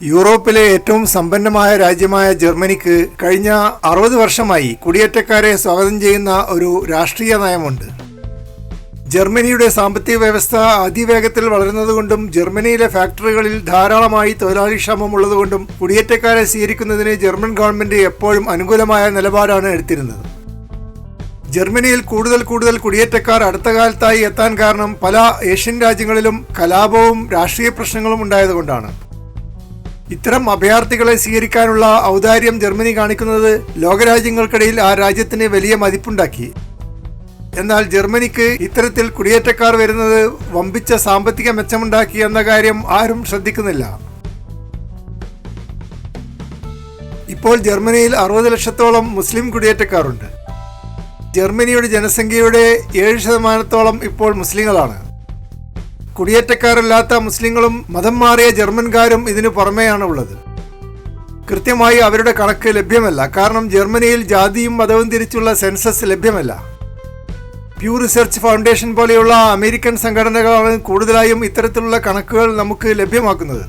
യൂറോപ്പിലെ ഏറ്റവും സമ്പന്നമായ രാജ്യമായ ജർമ്മനിക്ക് കഴിഞ്ഞ 60 വർഷമായി കുടിയേറ്റക്കാരെ സ്വാഗതം ചെയ്യുന്ന ഒരു രാഷ്ട്രീയ നയമുണ്ട്. ജർമ്മനിയുടെ സാമ്പത്തിക വ്യവസ്ഥ അതിവേഗത്തിൽ വളരുന്നതുകൊണ്ടും ജർമ്മനിയിലെ ഫാക്ടറികളിൽ ധാരാളമായി തൊഴിലാളിക്ഷാമം ഉള്ളതുകൊണ്ടും കുടിയേറ്റക്കാരെ സ്വീകരിക്കുന്നതിന് ജർമ്മൻ ഗവൺമെന്റ് എപ്പോഴും അനുകൂലമായ നിലപാടാണ് എടുത്തിരുന്നത്. ജർമ്മനിയിൽ കൂടുതൽ കുടിയേറ്റക്കാർ അടുത്ത കാലത്തായി എത്താൻ കാരണം പല ഏഷ്യൻ രാജ്യങ്ങളിലും കലാപവും രാഷ്ട്രീയ പ്രശ്നങ്ങളും ഉണ്ടായതുകൊണ്ടാണ്. ഇത്തരം അഭയാർത്ഥികളെ സ്വീകരിക്കാനുള്ള ഔദാര്യം ജർമ്മനി കാണിക്കുന്നത് ലോകരാജ്യങ്ങൾക്കിടയിൽ ആ രാജ്യത്തിന് വലിയ മതിപ്പുണ്ടാക്കി. എന്നാൽ ജർമ്മനിക്ക് ഇത്തരത്തിൽ കുടിയേറ്റക്കാർ വരുന്നത് വമ്പിച്ച സാമ്പത്തിക മെച്ചമുണ്ടാക്കി എന്ന കാര്യം ആരും ശ്രദ്ധിക്കുന്നില്ല. ഇപ്പോൾ ജർമ്മനിയിൽ 60 ലക്ഷത്തോളം മുസ്ലിം കുടിയേറ്റക്കാരുണ്ട്. ജർമ്മനിയുടെ ജനസംഖ്യയുടെ 7% ഇപ്പോൾ മുസ്ലിങ്ങളാണ്. കുടിയേറ്റക്കാരല്ലാത്ത മുസ്ലിങ്ങളും മതം മാറിയ ജർമ്മൻകാരും ഇതിനു പുറമെയാണ് ഉള്ളത്. കൃത്യമായി അവരുടെ കണക്ക് ലഭ്യമല്ല, കാരണം ജർമ്മനിയിൽ ജാതിയും മതവും തിരിച്ചുള്ള സെൻസസ് ലഭ്യമല്ല. പ്യൂ റിസർച്ച് ഫൗണ്ടേഷൻ പോലെയുള്ള അമേരിക്കൻ സംഘടനകളാണ് കൂടുതലായും ഇത്തരത്തിലുള്ള കണക്കുകൾ നമുക്ക് ലഭ്യമാക്കുന്നത്.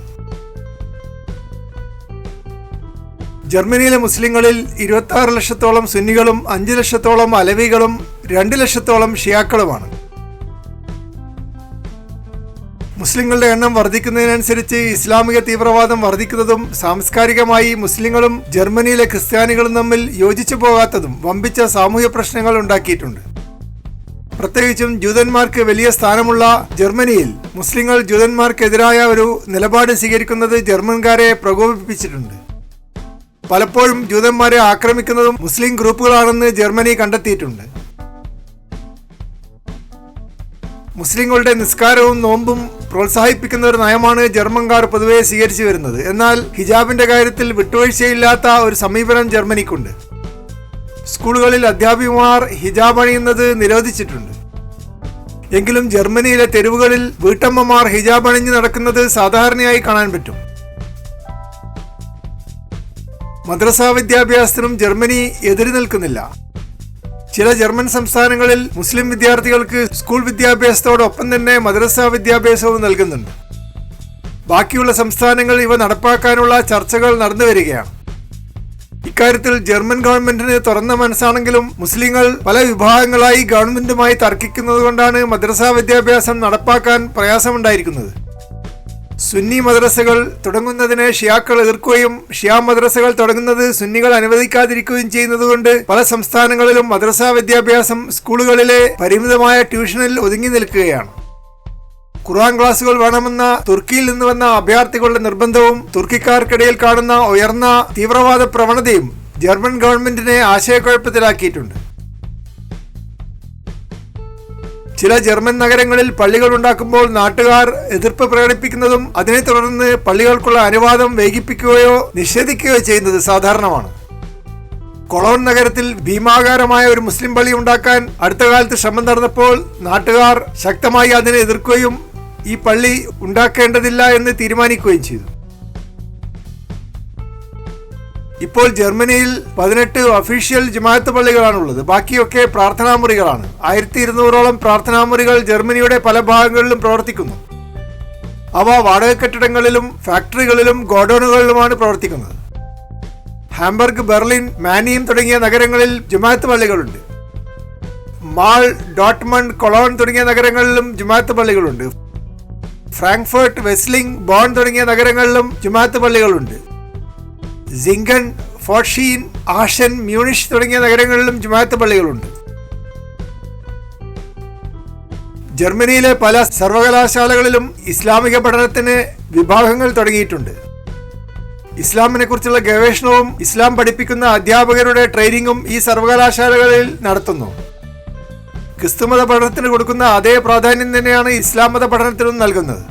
ജർമ്മനിയിലെ മുസ്ലിങ്ങളിൽ 26 ലക്ഷത്തോളം സുന്നികളും 5 ലക്ഷത്തോളം അലവികളും 2 ലക്ഷത്തോളം ഷിയാക്കളുമാണ്. മുസ്ലിങ്ങളുടെ എണ്ണം വർദ്ധിക്കുന്നതിനനുസരിച്ച് ഇസ്ലാമിക തീവ്രവാദം വർദ്ധിക്കുന്നതും സാംസ്കാരികമായി മുസ്ലിങ്ങളും ജർമ്മനിയിലെ ക്രിസ്ത്യാനികളും തമ്മിൽ യോജിച്ചു പോകാത്തതും വമ്പിച്ച സാമൂഹ്യ പ്രശ്നങ്ങൾ ഉണ്ടാക്കിയിട്ടുണ്ട്. പ്രത്യേകിച്ചും ജൂതന്മാർക്ക് വലിയ സ്ഥാനമുള്ള ജർമ്മനിയിൽ മുസ്ലിങ്ങൾ ജൂതന്മാർക്കെതിരായ ഒരു നിലപാട് സ്വീകരിക്കുന്നത് ജർമ്മൻകാരെ പ്രകോപിപ്പിച്ചിട്ടുണ്ട്. പലപ്പോഴും ജൂതന്മാരെ ആക്രമിക്കുന്നതും മുസ്ലിം ഗ്രൂപ്പുകളാണെന്ന് ജർമ്മനി കണ്ടെത്തിയിട്ടുണ്ട്. മുസ്ലിങ്ങളുടെ നിസ്കാരവും നോമ്പും പ്രോത്സാഹിപ്പിക്കുന്ന ഒരു നയമാണ് ജർമ്മൻകാർ പൊതുവെ സ്വീകരിച്ചു വരുന്നത്. എന്നാൽ ഹിജാബിന്റെ കാര്യത്തിൽ വിട്ടുവീഴ്ചയില്ലാത്ത ഒരു സമീപനം ജർമ്മനിക്കുണ്ട്. സ്കൂളുകളിൽ അധ്യാപികമാർ ഹിജാബ് അണിയുന്നത് നിരോധിച്ചിട്ടുണ്ട്. എങ്കിലും ജർമ്മനിയിലെ തെരുവുകളിൽ വീട്ടമ്മമാർ ഹിജാബ് അണിഞ്ഞ് നടക്കുന്നത് സാധാരണയായി കാണാൻ പറ്റും. മദ്രസ വിദ്യാഭ്യാസത്തിനും ജർമ്മനി എതിര് നിൽക്കുന്നില്ല. ചില ജർമ്മൻ സംസ്ഥാനങ്ങളിൽ മുസ്ലിം വിദ്യാർത്ഥികൾക്ക് സ്കൂൾ വിദ്യാഭ്യാസത്തോടൊപ്പം തന്നെ മദ്രസ വിദ്യാഭ്യാസവും നൽകുന്നുണ്ട്. ബാക്കിയുള്ള സംസ്ഥാനങ്ങൾ ഇവ നടപ്പാക്കാനുള്ള ചർച്ചകൾ നടന്നു വരികയാണ്. ഇക്കാര്യത്തിൽ ജർമ്മൻ ഗവൺമെന്റിന് തുറന്ന മനസ്സാണെങ്കിലും മുസ്ലിങ്ങൾ പല വിഭാഗങ്ങളായി ഗവൺമെന്റുമായി തർക്കിക്കുന്നതുകൊണ്ടാണ് മദ്രസ വിദ്യാഭ്യാസം നടപ്പാക്കാൻ പ്രയാസമുണ്ടായിരിക്കുന്നത്. സുന്നി മദ്രസകൾ തുടങ്ങുന്നതിനെ ഷിയാക്കൾ എതിർക്കുകയും ഷിയാ മദ്രസകൾ തുടങ്ങുന്നത് സുന്നികൾ അനുവദിക്കാതിരിക്കുകയും ചെയ്യുന്നതുകൊണ്ട് പല സംസ്ഥാനങ്ങളിലും മദ്രസ വിദ്യാഭ്യാസം സ്കൂളുകളിലെ പരിമിതമായ ട്യൂഷനിൽ ഒതുങ്ങി നിൽക്കുകയാണ്. ഖുർആൻ ക്ലാസുകൾ വേണമെന്ന തുർക്കിയിൽ നിന്ന് വന്ന അഭയാർത്ഥികളുടെ നിർബന്ധവും തുർക്കിക്കാർക്കിടയിൽ കാണുന്ന ഉയർന്ന തീവ്രവാദ പ്രവണതയും ജർമ്മൻ ഗവൺമെന്റിനെ ആശയക്കുഴപ്പത്തിലാക്കിയിട്ടുണ്ട്. ചില ജർമ്മൻ നഗരങ്ങളിൽ പള്ളികൾ ഉണ്ടാക്കുമ്പോൾ നാട്ടുകാർ എതിർപ്പ് പ്രകടിപ്പിക്കുന്നതും അതിനെ തുടർന്ന് പള്ളികൾക്കുള്ള അനുവാദം വൈകിപ്പിക്കുകയോ നിഷേധിക്കുകയോ ചെയ്യുന്നത് സാധാരണമാണ്. കൊളോൺ നഗരത്തിൽ ഭീമാകാരമായ ഒരു മുസ്ലിം പള്ളി ഉണ്ടാക്കാൻ അടുത്ത കാലത്ത് ശ്രമം നടന്നപ്പോൾ നാട്ടുകാർ ശക്തമായി അതിനെ എതിർക്കുകയും ഈ പള്ളി ഉണ്ടാക്കേണ്ടതില്ല എന്ന് തീരുമാനിക്കുകയും ചെയ്തു. ഇപ്പോൾ ജർമ്മനിയിൽ 18 ഒഫീഷ്യൽ ജമാഅത്ത് പള്ളികളാണുള്ളത്. ബാക്കിയൊക്കെ പ്രാർത്ഥനാമുറികളാണ്. 1200ഓളം പ്രാർത്ഥനാമുറികൾ ജർമ്മനിയുടെ പല ഭാഗങ്ങളിലും പ്രവർത്തിക്കുന്നു. അവ വാടക കെട്ടിടങ്ങളിലും ഫാക്ടറികളിലും ഗോഡൌണുകളിലുമാണ് പ്രവർത്തിക്കുന്നത്. ഹാംബർഗ്, ബെർലിൻ, മാനിയം തുടങ്ങിയ നഗരങ്ങളിൽ ജമാഅത്ത് പള്ളികളുണ്ട്. മാൾ, ഡോട്ട്മണ്ട്, കൊളോൺ തുടങ്ങിയ നഗരങ്ങളിലും ജമാഅത്ത് പള്ളികളുണ്ട്. ഫ്രാങ്ക്ഫർട്ട്, വെസ്ലിംഗ്, ബോൺ തുടങ്ങിയ നഗരങ്ങളിലും ജമാഅത്ത് പള്ളികളുണ്ട്. സിംഗൺ, ഫോർഷീൻ, ആഷൻ, മ്യൂണിഷ് തുടങ്ങിയ നഗരങ്ങളിലും ജമാഅത്ത് പള്ളികളുണ്ട്. ജർമ്മനിയിലെ പല സർവകലാശാലകളിലും ഇസ്ലാമിക പഠനത്തിന് വിഭാഗങ്ങൾ തുടങ്ങിയിട്ടുണ്ട്. ഇസ്ലാമിനെ കുറിച്ചുള്ള ഗവേഷണവും ഇസ്ലാം പഠിപ്പിക്കുന്ന അധ്യാപകരുടെ ട്രെയിനിങ്ങും ഈ സർവകലാശാലകളിൽ നടത്തുന്നു. ക്രിസ്തുമത പഠനത്തിന് കൊടുക്കുന്ന അതേ പ്രാധാന്യം തന്നെയാണ് ഇസ്ലാം മത പഠനത്തിനും നൽകുന്നത്.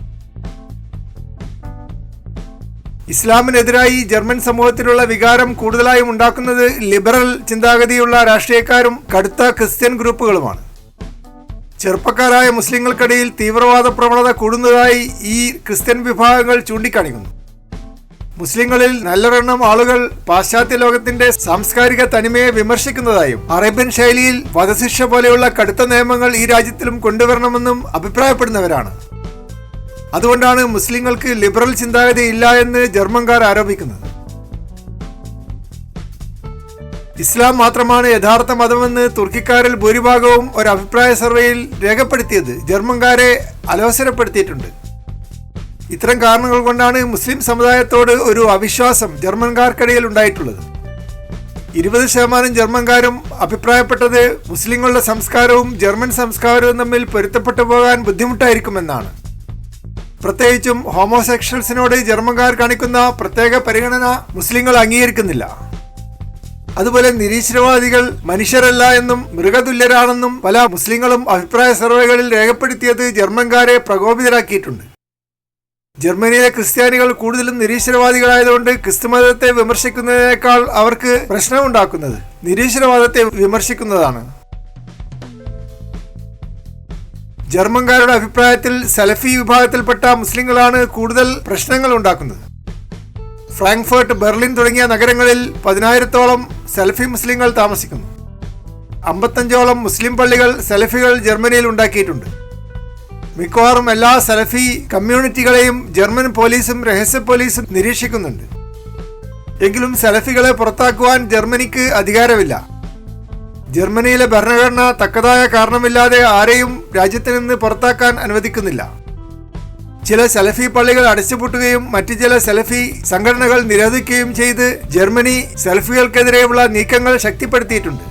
ഇസ്ലാമിനെതിരായി ജർമ്മൻ സമൂഹത്തിലുള്ള വികാരം കൂടുതലായും ഉണ്ടാക്കുന്നത് ലിബറൽ ചിന്താഗതിയുള്ള രാഷ്ട്രീയക്കാരും കടുത്ത ക്രിസ്ത്യൻ ഗ്രൂപ്പുകളുമാണ്. ചെറുപ്പക്കാരായ മുസ്ലിങ്ങൾക്കിടയിൽ തീവ്രവാദ പ്രവണത കൂടുന്നതായി ഈ ക്രിസ്ത്യൻ വിഭാഗങ്ങൾ ചൂണ്ടിക്കാണിക്കുന്നു. മുസ്ലിങ്ങളിൽ നല്ലൊരെണ്ണം ആളുകൾ പാശ്ചാത്യ ലോകത്തിന്റെ സാംസ്കാരിക തനിമയെ വിമർശിക്കുന്നതായും അറേബ്യൻ ശൈലിയിൽ വധശിക്ഷ പോലെയുള്ള കടുത്ത നിയമങ്ങൾ ഈ രാജ്യത്തിലും കൊണ്ടുവരണമെന്നും അഭിപ്രായപ്പെടുന്നവരാണ്. അതുകൊണ്ടാണ് മുസ്ലിങ്ങൾക്ക് ലിബറൽ ചിന്താഗതി ഇല്ല എന്ന് ജർമ്മൻകാർ ആരോപിക്കുന്നത്. ഇസ്ലാം മാത്രമാണ് യഥാർത്ഥ മതമെന്ന് തുർക്കിക്കാരിൽ ഭൂരിഭാഗവും ഒരു അഭിപ്രായ സർവേയിൽ രേഖപ്പെടുത്തിയത് ജർമ്മൻകാരെ അലോസരപ്പെടുത്തിയിട്ടുണ്ട്. ഇത്തരം കാരണങ്ങൾ കൊണ്ടാണ് മുസ്ലിം സമുദായത്തോട് ഒരു അവിശ്വാസം ജർമ്മൻകാർക്കിടയിൽ ഉണ്ടായിട്ടുള്ളത്. 20% ജർമ്മൻകാരും അഭിപ്രായപ്പെട്ടത് മുസ്ലിങ്ങളുടെ സംസ്കാരവും ജർമ്മൻ സംസ്കാരവും തമ്മിൽ പൊരുത്തപ്പെട്ടു പോകാൻ ബുദ്ധിമുട്ടായിരിക്കുമെന്നാണ്. പ്രത്യേകിച്ചും ഹോമോസെക്ഷൽസിനോട് ജർമ്മൻകാർ കാണിക്കുന്ന പ്രത്യേക പരിഗണന മുസ്ലിങ്ങൾ അംഗീകരിക്കുന്നില്ല. അതുപോലെ നിരീശ്വരവാദികൾ മനുഷ്യരല്ല എന്നും മൃഗതുല്യരാണെന്നും പല മുസ്ലിങ്ങളും അഭിപ്രായ സർവേകളിൽ രേഖപ്പെടുത്തിയത് ജർമ്മൻകാരെ പ്രകോപിതരാക്കിയിട്ടുണ്ട്. ജർമ്മനിയിലെ ക്രിസ്ത്യാനികൾ കൂടുതലും നിരീശ്വരവാദികളായതുകൊണ്ട് ക്രിസ്തുമതത്തെ വിമർശിക്കുന്നതിനേക്കാൾ അവർക്ക് പ്രശ്നമുണ്ടാക്കുന്നത് നിരീശ്വരവാദത്തെ വിമർശിക്കുന്നതാണ്. ജർമ്മൻകാരുടെ അഭിപ്രായത്തിൽ സലഫി വിഭാഗത്തിൽപ്പെട്ട മുസ്ലിങ്ങളാണ് കൂടുതൽ പ്രശ്നങ്ങൾ ഉണ്ടാക്കുന്നത്. ഫ്രാങ്ക്ഫർട്ട്, ബെർലിൻ തുടങ്ങിയ നഗരങ്ങളിൽ 10,000-ഓളം സലഫി മുസ്ലിങ്ങൾ താമസിക്കുന്നു. 55-ഓളം മുസ്ലിം പള്ളികൾ സലഫികൾ ജർമ്മനിയിൽ ഉണ്ടാക്കിയിട്ടുണ്ട്. മിക്കവാറും എല്ലാ സലഫി കമ്മ്യൂണിറ്റികളെയും ജർമ്മൻ പോലീസും രഹസ്യ പോലീസും നിരീക്ഷിക്കുന്നുണ്ട്. എങ്കിലും സലഫികളെ പുറത്താക്കുവാൻ ജർമ്മനിക്ക് അധികാരമില്ല. ജർമ്മനിയിലെ ഭരണഘടന തക്കതായ കാരണമില്ലാതെ ആരെയും രാജ്യത്ത് നിന്ന് പുറത്താക്കാൻ അനുവദിക്കുന്നില്ല. ചില സലഫി പള്ളികൾ അടച്ചുപൂട്ടുകയും മറ്റു ചില സലഫി സംഘടനകൾ നിരോധിക്കുകയും ചെയ്ത് ജർമ്മനി സലഫികൾക്കെതിരെയുള്ള നീക്കങ്ങൾ ശക്തിപ്പെടുത്തിയിട്ടുണ്ട്.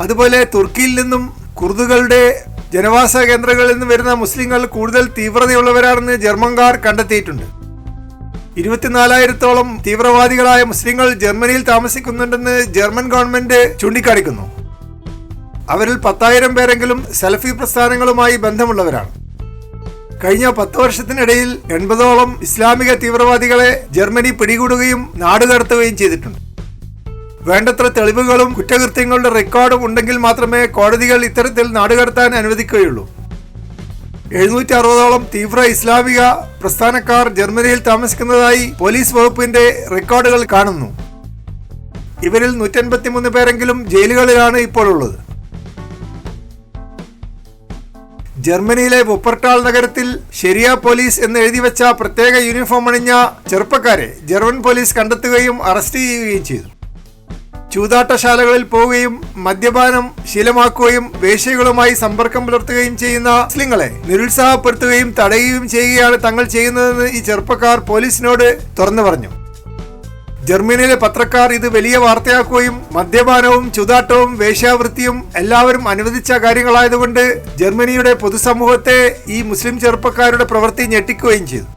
അതുപോലെ തുർക്കിയിൽ നിന്നും കുർദുകളുടെ ജനവാസ കേന്ദ്രങ്ങളിൽ നിന്ന് വരുന്ന മുസ്ലിങ്ങൾ കൂടുതൽ തീവ്രതയുള്ളവരാണെന്ന് ജർമ്മൻകാർ കണ്ടെത്തിയിട്ടുണ്ട്. 24,000-ഓളം തീവ്രവാദികളായ മുസ്ലിങ്ങൾ ജർമ്മനിയിൽ താമസിക്കുന്നുണ്ടെന്ന് ജർമ്മൻ ഗവൺമെന്റ് ചൂണ്ടിക്കാണിക്കുന്നു. അവരിൽ 10,000 പേരെങ്കിലും സലഫി പ്രസ്ഥാനങ്ങളുമായി ബന്ധമുള്ളവരാണ്. കഴിഞ്ഞ 10 വർഷത്തിനിടയിൽ 80-ഓളം ഇസ്ലാമിക തീവ്രവാദികളെ ജർമ്മനി പിടികൂടുകയും നാടുകടത്തുകയും ചെയ്തിട്ടുണ്ട്. വേണ്ടത്ര തെളിവുകളും കുറ്റകൃത്യങ്ങളുടെ റെക്കോർഡും ഉണ്ടെങ്കിൽ മാത്രമേ കോടതികൾ ഇത്തരത്തിൽ നാടുകടത്താൻ അനുവദിക്കുകയുള്ളൂ. 760-ഓളം തീവ്ര ഇസ്ലാമിക പ്രസ്ഥാനക്കാർ ജർമ്മനിയിൽ താമസിക്കുന്നതായി പോലീസ് വകുപ്പിന്റെ റെക്കോർഡുകൾ കാണുന്നു. ഇവരിൽ 153 പേരെങ്കിലും ജയിലുകളിലാണ് ഇപ്പോൾ ഉള്ളത്. ജർമ്മനിയിലെ വുപ്പർട്ടാൾ നഗരത്തിൽ ശരിയ പോലീസ് എന്ന് എഴുതിവെച്ച പ്രത്യേക യൂണിഫോം അണിഞ്ഞ ചെറുപ്പക്കാരെ ജർമ്മൻ പോലീസ് കണ്ടെത്തുകയും അറസ്റ്റ് ചെയ്യുകയും ചെയ്തു. ചൂതാട്ടശാലകളിൽ പോവുകയും മദ്യപാനം ശീലമാക്കുകയും വേശ്യകളുമായി സമ്പർക്കം പുലർത്തുകയും ചെയ്യുന്ന മുസ്ലിങ്ങളെ നിരുത്സാഹപ്പെടുത്തുകയും തടയുകയും ചെയ്യുകയാണ് തങ്ങൾ ചെയ്യുന്നതെന്ന് ഈ ചെറുപ്പക്കാർ പോലീസിനോട് തുറന്നു പറഞ്ഞു. ജർമ്മനിയിലെ പത്രക്കാർ ഇത് വലിയ വാർത്തയാക്കുകയും മദ്യപാനവും ചൂതാട്ടവും വേശ്യാവൃത്തിയും എല്ലാവരും അനുവദിച്ച കാര്യങ്ങളായതുകൊണ്ട് ജർമ്മനിയുടെ പൊതുസമൂഹത്തെ ഈ മുസ്ലിം ചെറുപ്പക്കാരുടെ പ്രവൃത്തി ഞെട്ടിക്കുകയും ചെയ്തു.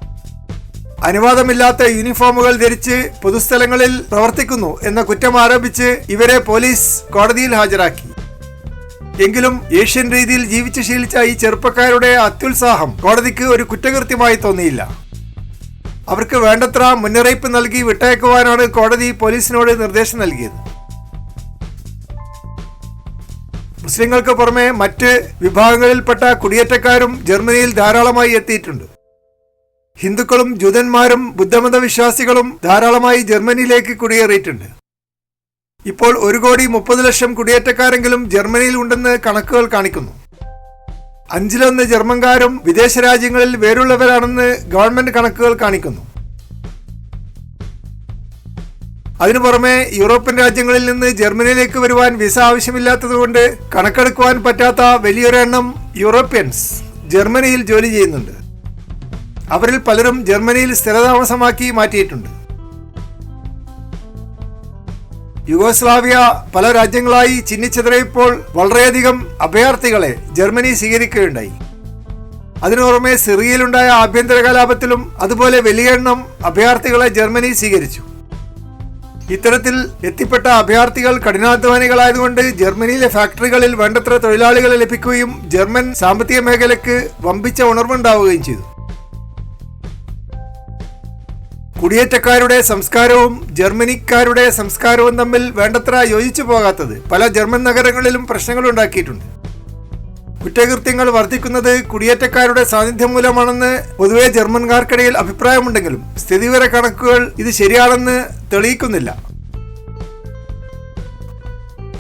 അനുവാദമില്ലാത്ത യൂണിഫോമുകൾ ധരിച്ച് പൊതുസ്ഥലങ്ങളിൽ പ്രവർത്തിക്കുന്നു എന്ന കുറ്റം ആരോപിച്ച് ഇവരെ പോലീസ് കോടതിയിൽ ഹാജരാക്കി. എങ്കിലും ഏഷ്യൻ രീതിയിൽ ജീവിച്ചു ശീലിച്ച ഈ ചെറുപ്പക്കാരുടെ അത്യുത്സാഹം കോടതിക്ക് ഒരു കുറ്റകൃത്യമായി തോന്നിയില്ല. അവർക്ക് വേണ്ടത്ര മുന്നറിയിപ്പ് നൽകി വിട്ടയക്കുവാനാണ് കോടതി പോലീസിനോട് നിർദ്ദേശം നൽകിയത്. മുസ്ലിങ്ങൾക്ക് പുറമെ മറ്റ് വിഭാഗങ്ങളിൽപ്പെട്ട കുടിയേറ്റക്കാരും ജർമ്മനിയിൽ ധാരാളമായി എത്തിയിട്ടുണ്ട്. ഹിന്ദുക്കളും ജൂതന്മാരും ബുദ്ധമത വിശ്വാസികളും ധാരാളമായി ജർമ്മനിയിലേക്ക് കുടിയേറിയിട്ടുണ്ട്. ഇപ്പോൾ 1,30,00,000 കുടിയേറ്റക്കാരെങ്കിലും ജർമ്മനിയിൽ ഉണ്ടെന്ന് കണക്കുകൾ കാണിക്കുന്നു. 1/5 ജർമ്മൻകാരും വിദേശ രാജ്യങ്ങളിൽ വേരുള്ളവരാണെന്ന് ഗവൺമെന്റ് കണക്കുകൾ കാണിക്കുന്നു. അതിനു പുറമെ യൂറോപ്യൻ രാജ്യങ്ങളിൽ നിന്ന് ജർമ്മനിയിലേക്ക് വരുവാൻ വിസ ആവശ്യമില്ലാത്തതുകൊണ്ട് കണക്കെടുക്കുവാൻ പറ്റാത്ത വലിയൊരു എണ്ണം യൂറോപ്യൻസ് ജർമ്മനിയിൽ ജോലി ചെയ്യുന്നുണ്ട്. അവരിൽ പലരും ജർമ്മനിയിൽ സ്ഥിരതാമസമാക്കി മാറ്റിയിട്ടുണ്ട്. യുഗോസ്ലാവിയ പല രാജ്യങ്ങളായി ചിന്നിച്ചിതറിയപ്പോൾ വളരെയധികം അഭയാർത്ഥികളെ ജർമ്മനി സ്വീകരിക്കുകയുണ്ടായി. അതിനു പുറമെ സിറിയയിലുണ്ടായ ആഭ്യന്തര കലാപത്തിലും അതുപോലെ വലിയ എണ്ണം അഭയാർത്ഥികളെ ജർമ്മനി സ്വീകരിച്ചു. ഇത്തരത്തിൽ എത്തിപ്പെട്ട അഭയാർത്ഥികൾ കഠിനാധ്വാനികളായതുകൊണ്ട് ജർമ്മനിയിലെ ഫാക്ടറികളിൽ വേണ്ടത്ര തൊഴിലാളികളെ ലഭിക്കുകയും ജർമ്മൻ സാമ്പത്തിക മേഖലയ്ക്ക് വമ്പിച്ച ഉണർവുണ്ടാവുകയും ചെയ്തു. കുടിയേറ്റക്കാരുടെ സംസ്കാരവും ജർമ്മനിക്കാരുടെ സംസ്കാരവും തമ്മിൽ വേണ്ടത്ര യോജിച്ചു പോകാത്തത് പല ജർമ്മൻ നഗരങ്ങളിലും പ്രശ്നങ്ങൾ ഉണ്ടാക്കിയിട്ടുണ്ട്. കുറ്റകൃത്യങ്ങൾ വർദ്ധിക്കുന്നത് കുടിയേറ്റക്കാരുടെ സാന്നിധ്യം മൂലമാണെന്ന് പൊതുവെ ജർമ്മൻകാർക്കിടയിൽ അഭിപ്രായമുണ്ടെങ്കിലും സ്ഥിതിവിവര കണക്കുകൾ ഇത് ശരിയാണെന്ന് തെളിയിക്കുന്നില്ല.